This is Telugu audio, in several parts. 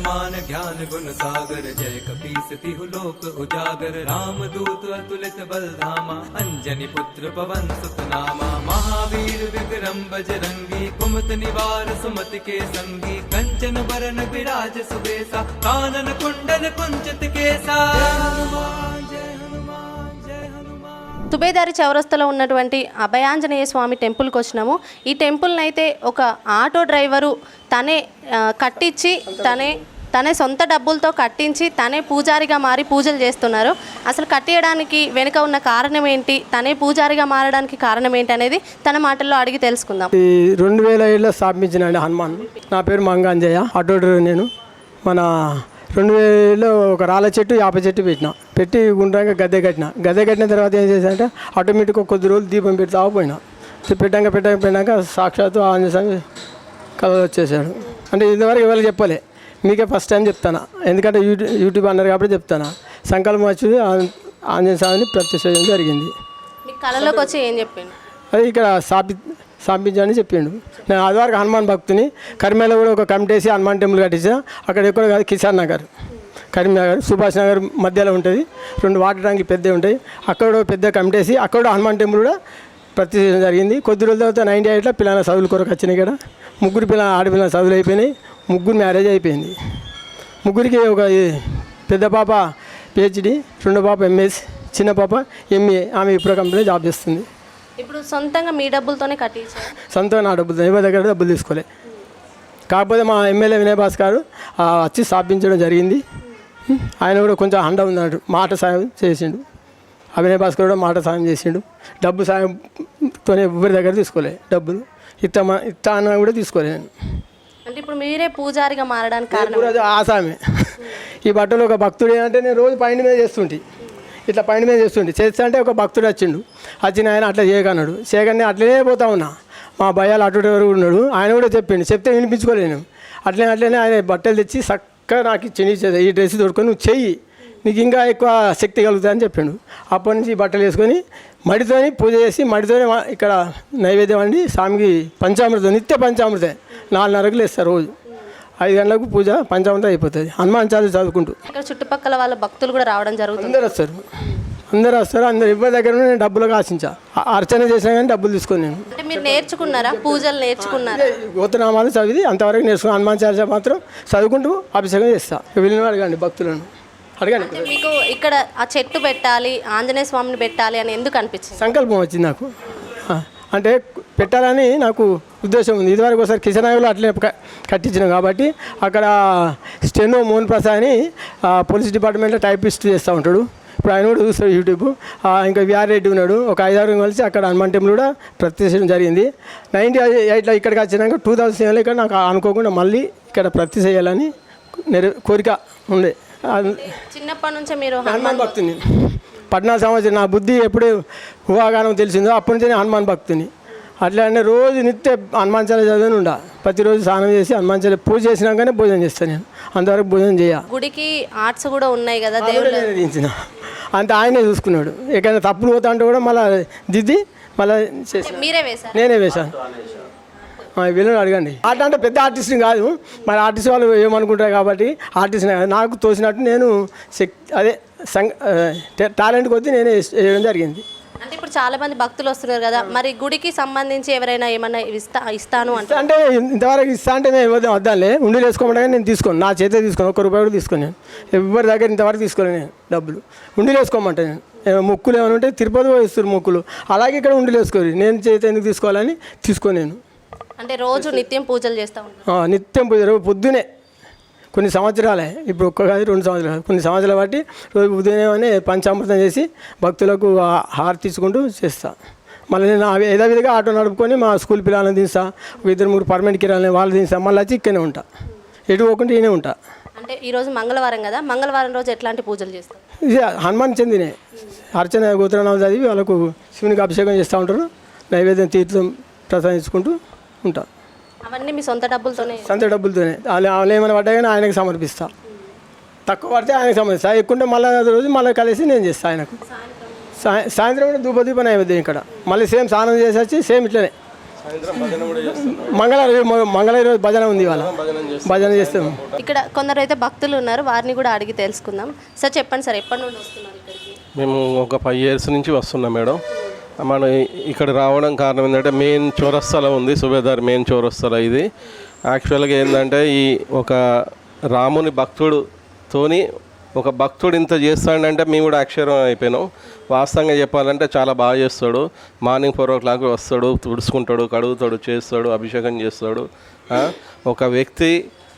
हनुमान ज्ञान गुण सागर जय कपीस तिहु लोक उजागर रामदूत अतुलित बल धामा अंजनी पुत्र पवन सुत नामा महावीर विक्रम बजरंगी कुमत निवार सुमति के संगी कंचन बरन विराज सुबेसा कानन कुंडल कुंचित केसा। సుబేదారి చౌరస్తాలో ఉన్నటువంటి అభయాంజనేయ స్వామి టెంపుల్కి వచ్చినాము. ఈ టెంపుల్ని అయితే ఒక ఆటో డ్రైవరు తనే కట్టించి తనే సొంత డబ్బులతో కట్టించి తనే పూజారిగా మారి పూజలు చేస్తున్నారు. అసలు కట్టేయడానికి వెనుక ఉన్న కారణం ఏంటి, తనే పూజారిగా మారడానికి కారణం ఏంటి అనేది తన మాటల్లో అడిగి తెలుసుకుందాం. 2007లో స్థాపించిన హనుమాన్. నా పేరు మంగాంజయ్య, ఆటో డ్రైవర్. నేను మన 2000లో ఒక రాళ్ళ చెట్టు యాప చెట్టు పెట్టి గుండ్రంగా గద్దె కట్టిన తర్వాత ఏం చేశానంటే ఆటోమేటిక్గా కొద్ది రోజులు దీపం పెట్టి తాగిపోయినా. పెట్టాక సాక్షాత్తు ఆంజనేయ స్వామి కలర్ వచ్చేసాడు. అంటే ఇంతవరకు ఎవరు చెప్పలే, మీకే ఫస్ట్ టైం చెప్తాను. ఎందుకంటే యూట్యూబ్ అన్నారు కాబట్టి చెప్తాను. సంకల్పం వచ్చి ఆంజనేయ స్వామిని ప్రత్యక్షం జరిగింది. కళలోకి వచ్చి ఏం చెప్పిండు? అది ఇక్కడ స్థాపించని చెప్పిండు. నేను ఆదివారం హనుమాన్ భక్తుని. కరీంనగర్లో కూడా ఒక కమిటీ వేసి హనుమాన్ టెంపుల్ కట్టించిన. అక్కడ ఎక్కడ కాదు, కిసాన్ నగర్, కరీంనగర్, సుభాష్ నగర్ మధ్యలో ఉంటుంది. 2 వాటర్ ట్యాంకులు పెద్దవి ఉంటాయి. అక్కడ పెద్ద కమిటీ వేసి అక్కడ హనుమాన్ టెంపుల్ కూడా ప్రతిష్ఠించడం జరిగింది. కొద్ది రోజుల తర్వాత 98లో పిల్లల చదువుల కొరకు వచ్చినాయి. ఇక్కడ 3 ఆడపిల్లల చదువులు అయిపోయినాయి. 3 మ్యారేజ్ అయిపోయింది. 3కి ఒక పెద్ద పాప PhD, 2వ పాప MS, చిన్న పాప MA. ఆమె ఇప్పుడు కంపెనీలో జాబ్ చేస్తుంది. ఇప్పుడు సొంతంగా మీ డబ్బులతోనే కట్టించారు? సొంతంగా నా డబ్బులతో, ఎవరి దగ్గర డబ్బులు తీసుకోలే. కాకపోతే మా ఎమ్మెల్యే వినయ్ భాస్కర్ గారు వచ్చి స్థాపించడం జరిగింది. ఆయన కూడా కొంచెం అండ ఉన్నాడు, మాట సాయం చేసిండు. వినయ్ భాస్కర్ కూడా మాట సాయం చేసిండు. డబ్బు సాయంతోనే ఎవరి దగ్గర తీసుకోలే. డబ్బులు ఇత్తా అన్న కూడా తీసుకోలేను. అంటే ఇప్పుడు మీరే పూజారిగా మారడానికి కారణం? ఆసామే. ఈ బట్టలు ఒక భక్తుడు అంటే నేను రోజు పైన మీద చేస్తుంటే, ఇట్లా పైన మీద చేస్తా అంటే ఒక భక్తుడు వచ్చిన ఆయన అట్లా చేయకన్నాడు. చేయగానే అట్లనే పోతా ఉన్నా. మా భయాలు అటు ఉన్నాడు, ఆయన కూడా చెప్తే వినిపించుకోలేను. అట్లనే ఆయన బట్టలు తెచ్చి చక్కగా నాకు ఇచ్చింది. ఈ డ్రెస్ దొరుకుని నువ్వు చెయ్యి, నీకు ఇంకా ఎక్కువ శక్తి కలుగుతుందని చెప్పిండు. అప్పటి నుంచి బట్టలు వేసుకొని మడితోని పూజ చేసి మడితోనే ఇక్కడ నైవేద్యం అండి స్వామికి పంచామృతం, నిత్య పంచామృతం 4:30కు లేస్తారు. రోజు 5 గంటలకు పూజ పంచామృతం అయిపోతుంది. హనుమాన్ చాలీసా చదువుకుంటూ. ఇక్కడ చుట్టుపక్కల వాళ్ళ భక్తులు కూడా రావడం జరుగుతుంది. అందరూ వస్తారు. ఎవరి దగ్గర నేను డబ్బులకు ఆశించా. అర్చన చేసినా కానీ డబ్బులు తీసుకొని నేను. అంటే మీరు నేర్చుకున్నారా? పూజలు నేర్చుకున్నారా? గోత్రనామాలు చదివి అంతవరకు నేర్చుకుని హనుమాన్ చాలీసా మాత్రం చదువుకుంటూ అభిషేకం చేస్తా. వెళ్ళిన అడగండి, భక్తులను అడగండి. మీకు ఇక్కడ ఆ చెట్టు పెట్టాలి, ఆంజనేయ స్వామిని పెట్టాలి అని ఎందుకు అనిపించింది? సంకల్పం వచ్చింది నాకు. అంటే పెట్టాలని నాకు ఉద్దేశం ఉంది. ఇదివరకు ఒకసారి కిషన్ నగర్లో అట్లనే కట్టించినాం కాబట్టి అక్కడ స్టెనో మోహన్ ప్రసాద్ అని పోలీస్ డిపార్ట్మెంట్లో టైపిస్ట్ చేస్తూ ఉంటాడు. ఇప్పుడు ఆయన కూడా చూస్తాడు యూట్యూబ్. ఇంకా విఆర్ రెడ్డి ఉన్నాడు. ఒక 5-6 కలిసి అక్కడ హనుమాన్ టెంపుల్ కూడా ప్రతిష్ఠించడం జరిగింది. 98లో ఇక్కడికి వచ్చినాక 2007లో ఇక్కడ నాకు అనుకోకుండా మళ్ళీ ఇక్కడ ప్రతిష్ఠ చేయాలని కోరిక ఉండే. చిన్నప్పటి నుంచే మీరు హనుమాన్ భక్తుని. 14 సంవత్సరం నా బుద్ధి ఎప్పుడు ఊహాగానం తెలిసిందో అప్పటి నుంచి హనుమాన్ భక్తుని. అట్లా రోజు నిత్య హనుమాన్ చాలీసా చదివి ఉండా. ప్రతిరోజు స్నానం చేసి హనుమాన్ చాలీసా పూజ చేసినాకనే భోజనం చేస్తాను. నేను అంతవరకు భోజనం చేయ. గుడికి ఆర్ట్స్ కూడా ఉన్నాయి కదా, దించిన అంత ఆయనే చూసుకున్నాడు. ఎక్కడైనా తప్పులు పోతా అంటే కూడా మళ్ళీ దిద్ది మళ్ళీ చేసి నేనే వేశాను. వీళ్ళని అడగండి. ఆట అంటే పెద్ద ఆర్టిస్ట్ని కాదు, మరి ఆర్టిస్ట్ వాళ్ళు ఏమనుకుంటారు కాబట్టి ఆర్టిస్ట్ని కాదు. నాకు తోసినట్టు నేను టాలెంట్ కొద్దీ నేనే వేయడం జరిగింది. అంటే ఇప్పుడు చాలా మంది భక్తులు వస్తున్నారు కదా, మరి గుడికి సంబంధించి ఎవరైనా ఏమన్నా ఇస్తాను అంటే ఇంతవరకు ఇస్తా అంటే నేను వద్దాలే. ఉండీలు వేసుకోమంటే నేను తీసుకోను, నా చేతే తీసుకోను. ₹1 కూడా తీసుకోను. నేను ఎవరి దగ్గర ఇంతవరకు తీసుకోలేను. నేను డబ్బులు ఉండీలు వేసుకోమంటే నేను మొక్కులు ఏమైనా ఉంటే తిరుపతి ఇస్తారు మొక్కులు, అలాగే ఇక్కడ ఉండీలు వేసుకోరు. నేను చేతి ఎందుకు తీసుకోవాలని తీసుకోను. నేను అంటే రోజు నిత్యం పూజలు చేస్తూ ఉంటాను. నిత్యం పూజ పొద్దునే కొన్ని సంవత్సరాలే, ఇప్పుడు ఒక్క కాదు 2 సంవత్సరాలు, కొన్ని సంవత్సరాలు బట్టి రోజు ఉదయమే పంచామృతం చేసి భక్తులకు హారతి తీసుకుంటూ చేస్తా. మళ్ళీ నేను యథావిధిగా ఆటో నడుపుకొని మా స్కూల్ పిల్లలను తీస్తా. 2-3 పర్మనెంట్ కిరాలని వాళ్ళు తీస్తా. మళ్ళీ వచ్చి ఇక్కడనే ఉంటా, ఎటు పోకుండా ఈయనే ఉంటా. అంటే ఈరోజు మంగళవారం కదా, మంగళవారం రోజు ఎట్లాంటి పూజలు చేస్తారు? ఇది హనుమాన్ చెందినే అర్చన గోత్రనామాలు చదివి వాళ్ళకు శివునికి అభిషేకం చేస్తూ ఉంటారు. నైవేద్యం తీర్థం ప్రసాదించుకుంటూ ఉంటా. అవన్నీ మీ సొంత డబ్బులతోనే? సొంత డబ్బులతోనే. వాళ్ళు ఏమైనా పడ్డా కానీ ఆయనకు సమర్పిస్తా. తక్కువ పడితే ఆయనకు సమర్పిస్తా, ఎక్కువ మళ్ళీ రోజు మళ్ళీ కలిసి నేను చేస్తాను ఆయనకు. సాయంత్రం కూడా ధూప నైవేద్యం ఇక్కడ. మళ్ళీ సేమ్ స్నానం చేసి వచ్చి సేమ్ ఇట్లనే మంగళవారం రోజు భజన ఉంది ఇవాళ, భజన చేస్తాం. ఇక్కడ కొందరు అయితే భక్తులు ఉన్నారు, వారిని కూడా అడిగి తెలుసుకుందాం. సార్ చెప్పండి సార్, ఎప్పటి నుండి వస్తున్నారు ఇక్కడికి? మేము ఒక 5 years నుంచి వస్తున్నాం మేడం. మనం ఇక్కడ రావడం కారణం ఏంటంటే మెయిన్ చౌరస్తాలో ఉంది, సుబేదార్ మెయిన్ చౌరస్తాలో. ఇది యాక్చువల్గా ఏంటంటే ఈ ఒక రాముని భక్తుడుతోని ఒక భక్తుడు ఇంత చేస్తాడంటే మేము కూడా ఆశ్చర్యం అయిపోయినాం. వాస్తవంగా చెప్పాలంటే చాలా బాగా చేస్తాడు. మార్నింగ్ 4 o'clock వస్తాడు, తుడుచుకుంటాడు, కడుగుతాడు, చేస్తాడు, అభిషేకం చేస్తాడు. ఒక వ్యక్తి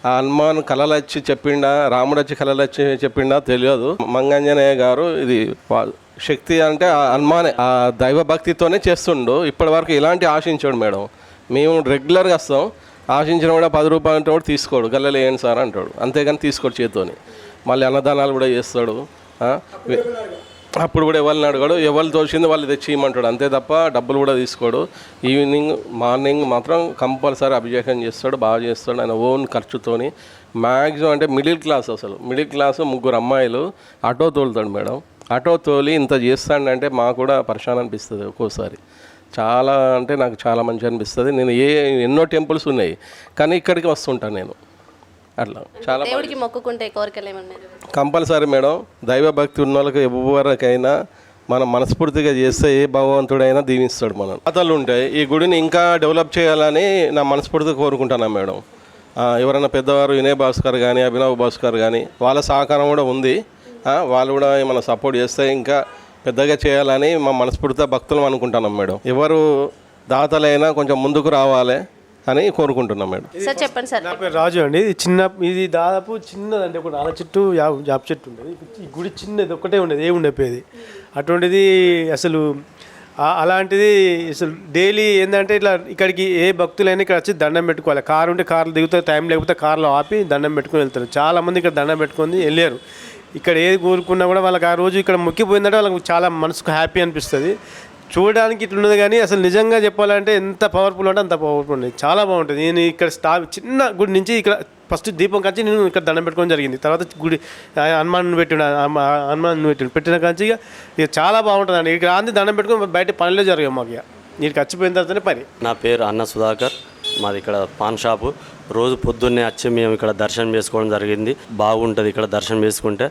ఆ హనుమాన్ కళలొచ్చి చెప్పిండా, రాముడు వచ్చి కళలొచ్చి చెప్పిండా తెలియదు. మంగాంజనేయ గారు ఇది శక్తి అంటే ఆ హనుమానే, ఆ దైవభక్తితోనే చేస్తుండు. ఇప్పటి వరకు ఇలాంటి ఆశించాడు మేడం. మేము రెగ్యులర్గా వస్తాం, ఆశించిన కూడా 10 రూపాయలు అంటే కూడా తీసుకోడు, గల్లలు వేయండి సార్ అంటాడు, అంతేగాని తీసుకోడు చేతితోని. మళ్ళీ అన్నదానాలు కూడా చేస్తాడు. అప్పుడు కూడా ఎవరిని అడగాడు, ఎవరు తోచింది వాళ్ళు తెచ్చి ఇవ్వమంటాడు, అంతే తప్ప డబ్బులు కూడా తీసుకోడు. ఈవినింగ్ మార్నింగ్ మాత్రం కంపల్సరీ అభిషేకం చేస్తాడు, బాగా చేస్తాడు. ఆయన ఓన్ ఖర్చుతోని. మ్యాక్సిమం అంటే మిడిల్ క్లాస్, అసలు మిడిల్ క్లాస్ 3 అమ్మాయిలు ఆటో తోలుతాడు మేడం. ఆటో తోలి ఇంత చేస్తాడంటే మాకు కూడా పరిశాన్ అనిపిస్తుంది ఒక్కోసారి. చాలా అంటే నాకు చాలా మంచి అనిపిస్తుంది. నేను ఎన్నో టెంపుల్స్ ఉన్నాయి కానీ ఇక్కడికి వస్తుంటాను నేను. అట్లా చాలా దేవుడికి మొక్కుకుంటే కోరికలు ఏమన్నారు? Compulsory madam. దైవభక్తి ఉన్న వాళ్ళకి ఎవరికైనా మనం మనస్ఫూర్తిగా చేస్తే ఏ భగవంతుడైనా దీవిస్తాడు. మనం పాతలు ఉంటాయి, ఈ గుడిని ఇంకా డెవలప్ చేయాలని నా మనస్ఫూర్తిగా కోరుకుంటున్నాను మేడం. ఎవరైనా పెద్దవారు వినయ్ భాస్కర్ కానీ, అభినవ్ భాస్కర్ కానీ, వాళ్ళ సహకారం కూడా ఉంది. వాళ్ళు కూడా ఏమైనా సపోర్ట్ చేస్తే ఇంకా పెద్దగా చేయాలని మా మనస్ఫూర్తిగా భక్తులు అనుకుంటున్నాం మేడం. ఎవరు దాతలైనా కొంచెం ముందుకు రావాలి అని కోరుకుంటున్నాం మేడం. సార్ చెప్పండి సార్. నా పేరు రాజు అండి. ఇది దాదాపు చిన్నదండి, ఒక 4 చెట్టు జాప చెట్టు ఉండేది. ఈ గుడి చిన్నది ఒక్కటే ఉండేది, ఏమి ఉండేది. అటువంటిది అసలు అలాంటిది అసలు డైలీ ఏంటంటే ఇట్లా ఇక్కడికి ఏ భక్తులైనా ఇక్కడ వచ్చి దండం పెట్టుకోవాలి. కారు ఉంటే కార్లు దిగుతారు, టైం లేకపోతే కార్లో ఆపి దండం పెట్టుకొని వెళ్తారు. చాలామంది ఇక్కడ దండం పెట్టుకొని వెళ్ళారు. ఇక్కడ ఏది కోరుకున్నా కూడా వాళ్ళకి ఆ రోజు ఇక్కడ మొక్కిపోయిందంటే వాళ్ళకి చాలా మనసుకు హ్యాపీ అనిపిస్తుంది. చూడడానికి ఇట్లున్నది కానీ అసలు నిజంగా చెప్పాలంటే ఎంత పవర్ఫుల్ అంటే అంత పవర్ఫుల్ ఉంది, చాలా బాగుంటుంది. నేను ఇక్కడ చిన్న గుడి నుంచి ఇక్కడ ఫస్ట్ దీపం కాంచి నేను ఇక్కడ దండం పెట్టుకోవడం జరిగింది. తర్వాత గుడి హనుమాన్ పెట్టిన కాంచి ఇక చాలా బాగుంటుంది అండి. ఇక్కడ ఆంది దండం పెట్టుకొని బయట పనిలో జరిగాం మాకు. ఇక నేను వచ్చిపోయిన తర్వాతనే పని. నా పేరు అన్న సుధాకర్, మాది ఇక్కడ పాన్ షాపు. రోజు పొద్దున్నే వచ్చి మేము ఇక్కడ దర్శనం చేసుకోవడం జరిగింది. బాగుంటుంది ఇక్కడ దర్శనం చేసుకుంటే.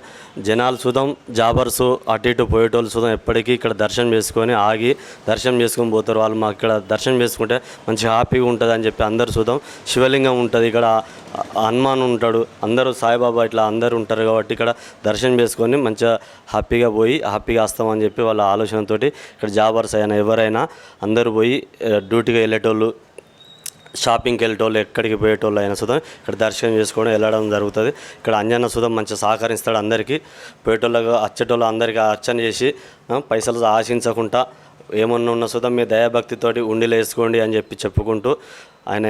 జనాలు సుధం జాబర్స్ అటు ఇటు పోయేటోళ్ళు సుధం ఎప్పటికీ ఇక్కడ దర్శనం చేసుకొని ఆగి దర్శనం చేసుకొని పోతారు. వాళ్ళు మాకు ఇక్కడ దర్శనం చేసుకుంటే మంచి హ్యాపీగా ఉంటుంది అని చెప్పి అందరు సుధం. శివలింగం ఉంటుంది ఇక్కడ, హనుమాన్ ఉంటాడు, అందరూ సాయిబాబా ఇట్లా అందరూ ఉంటారు కాబట్టి ఇక్కడ దర్శనం చేసుకొని మంచిగా హ్యాపీగా పోయి హ్యాపీగా వస్తామని చెప్పి వాళ్ళ ఆలోచనతోటి ఇక్కడ జాబర్స్ అయినా ఎవరైనా అందరూ పోయి డ్యూటీగా వెళ్ళేటోళ్ళు, షాపింగ్కి వెళ్ళేటోళ్ళు, ఎక్కడికి పోయేటోళ్ళు అయినా సుధం ఇక్కడ దర్శనం చేసుకోవడం వెళ్ళడం జరుగుతుంది. ఇక్కడ అంజన్న సుధం మంచిగా సహకరిస్తాడు అందరికీ. పోయేటోళ్ళకు వచ్చేటోళ్ళు అందరికీ అర్చన చేసి పైసలు ఆశించకుండా ఏమన్నా ఉన్న సుధం మీ దయాభక్తితోటి ఉండిలో వేసుకోండి అని చెప్పి చెప్పుకుంటూ ఆయన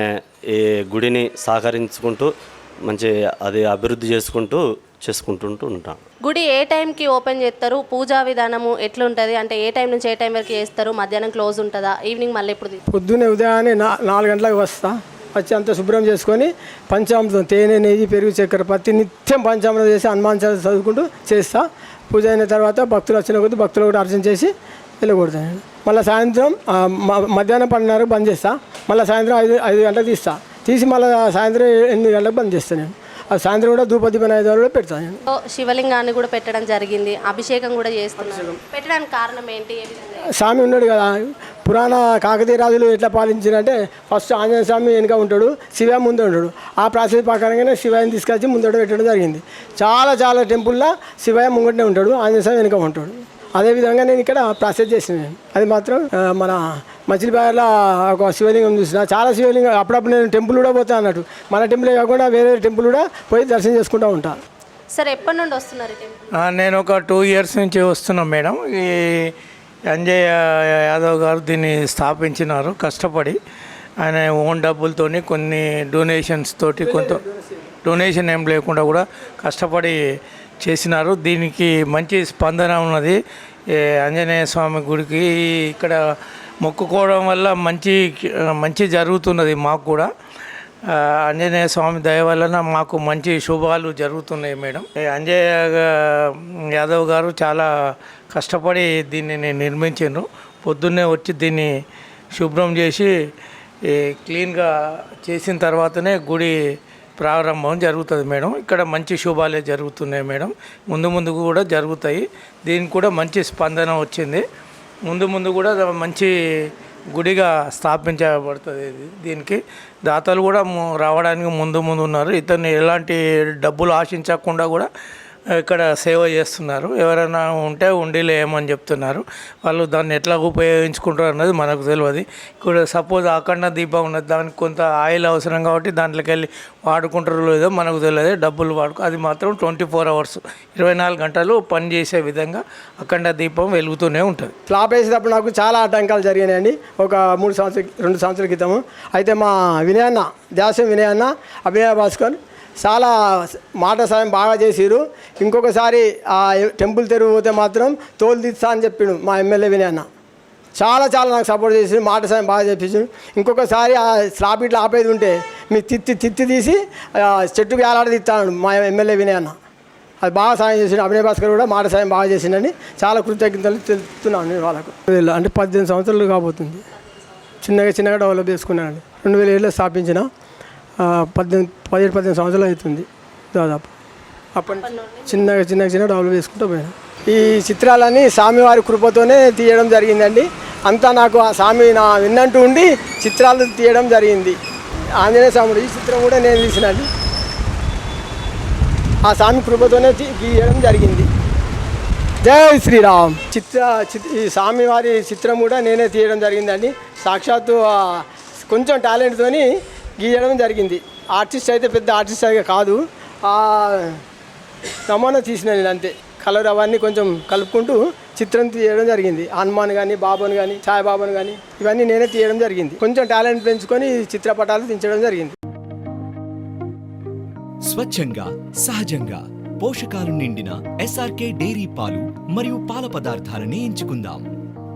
ఈ గుడిని సహకరించుకుంటూ మంచి అది అభివృద్ధి చేసుకుంటుంటూ ఉంటాం. గుడి ఏ టైంకి ఓపెన్ చేస్తారు? పూజా విధానము ఎట్లుంటుంది? అంటే ఏ టైం నుంచి ఏ టైం వరకు చేస్తారు? మధ్యాహ్నం క్లోజ్ ఉంటుందా? ఈవినింగ్ మళ్ళీ ఎప్పుడు? పొద్దున్నే ఉదయాన్నే 4 గంటలకు వస్తా. వచ్చి అంతా శుభ్రం చేసుకొని పంచామృతం, తేనె, నెయ్యి, పెరుగు, చక్కెర, పత్తి నిత్యం పంచామృతం చేసి హనుమాన్ చాలీసా చదువుకుంటూ చేస్తా. పూజ అయిన తర్వాత భక్తులు వచ్చిన కొద్దీ భక్తులు కూడా అర్చన చేసి వెళ్ళకూడతాను. మళ్ళీ సాయంత్రం మధ్యాహ్నం 12:30 బంద్ చేస్తా. మళ్ళీ సాయంత్రం 5 గంటలకు తీసి మళ్ళీ సాయంత్రం 8 గంటలకు బంద్ చేస్తాను నేను. అది సాయంత్రం కూడా ధూపదీప నైవేద్యాలు కూడా పెడతాను. శివలింగాన్ని కూడా పెట్టడం జరిగింది, అభిషేకం కూడా చేస్తున్నాను. పెట్టడానికి కారణం ఏంటి? స్వామి ఉన్నాడు కదా, పురాణ కాకతీయ రాజులు ఎట్లా పాలించారంటే ఫస్ట్ ఆంజనేయ స్వామి వెనుక ఉంటాడు, శివ ముందు ఉంటాడు. ఆ ప్రాసెస్ ప్రకారంగానే శివయ్యని తీసుకొచ్చి ముందట పెట్టడం జరిగింది. చాలా టెంపుల్లో శివయ్య ముంగటనే ఉంటాడు, ఆంజనేయ స్వామి వెనుక ఉంటాడు. అదేవిధంగా నేను ఇక్కడ ప్రాసెస్ చేసిన అది మాత్రం మన మచిలీపల్లిలో ఒక శివలింగం చూసిన. చాలా శివలింగం అప్పుడప్పుడు నేను టెంపుల్ కూడా పోతాను అన్నట్టు. మన టెంపులే కాకుండా వేరే టెంపుల్ కూడా పోయి దర్శనం చేసుకుంటూ ఉంటాను. సరే, ఎప్పటి నుండి వస్తున్నారు? నేను ఒక 2 years నుంచి వస్తున్నాను మేడం. ఈ అంజయ్య యాదవ్ గారు దీన్ని స్థాపించినారు కష్టపడి. ఆయన ఓన్ డబ్బులతోని, కొన్ని డొనేషన్స్ తోటి, కొంత డొనేషన్ ఏం లేకుండా కూడా కష్టపడి చేసినారు. దీనికి మంచి స్పందన ఉన్నది. ఆంజనేయ స్వామి గుడికి ఇక్కడ మొక్కుకోవడం వల్ల మంచి జరుగుతున్నది. మాకు కూడా ఆంజనేయ స్వామి దయ వలన మాకు మంచి శుభాలు జరుగుతున్నాయి మేడం. అంజయ్య యాదవ్ గారు చాలా కష్టపడి దీన్ని నిర్మించారు. పొద్దున్నే వచ్చి దీన్ని శుభ్రం చేసి క్లీన్గా చేసిన తర్వాతనే గుడి ప్రారంభం జరుగుతుంది మేడం. ఇక్కడ మంచి శుభాలే జరుగుతున్నాయి మేడం. ముందు ముందు కూడా జరుగుతాయి. దీనికి కూడా మంచి స్పందన వచ్చింది. ముందు ముందు కూడా మంచి గుడిగా స్థాపించబడుతుంది. దీనికి దాతలు కూడా రావడానికి ముందు ఉన్నారు. ఇతన్ని ఎలాంటి డబ్బులు ఆశించకుండా కూడా ఇక్కడ సేవ చేస్తున్నారు. ఎవరైనా ఉంటే ఉండిలే ఏమని చెప్తున్నారు. వాళ్ళు దాన్ని ఎట్లా ఉపయోగించుకుంటారు అన్నది మనకు తెలియదు. ఇక్కడ సపోజ్ అఖండ దీపం ఉన్నది, దానికి కొంత ఆయిల్ అవసరం కాబట్టి దాంట్లోకి వెళ్ళి వాడుకుంటారో లేదో మనకు తెలియదు. డబ్బులు అది మాత్రం 24 hours 24 గంటలు పనిచేసే విధంగా అఖండ దీపం వెలుగుతూనే ఉంటుంది. స్లాబ్ వేసేటప్పుడు నాకు చాలా ఆటంకాలు జరిగినాయండి. ఒక 2 సంవత్సరాల క్రితము. అయితే మా వినయన్న, దాసం వినయన్న, అభినయ భాస్కర్ చాలా మాట సాయం బాగా చేసిరు. ఇంకొకసారి ఆ టెంపుల్ తెరువు పోతే మాత్రం తోలు తీస్తా అని చెప్పిండు మా ఎమ్మెల్యే వినయన్న. చాలా నాకు సపోర్ట్ చేసి మాట సాయం బాగా చేపించాడు. ఇంకొకసారి ఆ స్లాబ్ ఇట్లా ఆపేది ఉంటే మీ తిత్తి తీసి చెట్టుకు వేలాడదీస్తాడు మా ఎమ్మెల్యే వినయన్న. అది బాగా సాయం చేసిండు. అభినయ భాస్కర్ కూడా మాట సాయం బాగా చేసిండని చాలా కృతజ్ఞతలు తెలుపుతున్నాను నేను వాళ్ళకు. అంటే 18 సంవత్సరాలు కాబోతుంది. చిన్నగా డెవలప్ చేసుకున్నానండి. 2007లో స్థాపించిన 17 సంవత్సరాలు అవుతుంది దాదాపు. అప్పటి చిన్నగా డెవలప్ చేసుకుంటూ పోయాను. ఈ చిత్రాలన్నీ స్వామివారి కృపతోనే తీయడం జరిగిందండి. అంతా నాకు ఆ స్వామి నా విన్నంటూ ఉండి చిత్రాలు తీయడం జరిగింది. ఆంజనేయ స్వాముడు ఈ చిత్రం కూడా నేను తీసినండి. ఆ స్వామి కృపతోనే గీయడం జరిగింది. జై శ్రీరామ్. ఈ స్వామివారి చిత్రం కూడా నేనే తీయడం జరిగిందండి. సాక్షాత్తు కొంచెం టాలెంట్తోని గీయడం జరిగింది. ఆర్టిస్ట్ అయితే పెద్ద ఆర్టిస్ట్ అయితే కాదు, నమూనా తీసిన నేను అంతే. కలర్ అవన్నీ కొంచెం కలుపుకుంటూ చిత్రం తీయడం జరిగింది. హనుమాన్ కానీ, బాబాను కానీ, సాయిబాబాను కానీ ఇవన్నీ నేనే తీయడం జరిగింది. కొంచెం టాలెంట్ పెంచుకొని చిత్రపటాలు తీయించడం జరిగింది. స్వచ్ఛంగా, సహజంగా పోషకాలు నిండిన SRK డైరీ పాలు మరియు పాల పదార్థాలని ఎంచుకుందాం.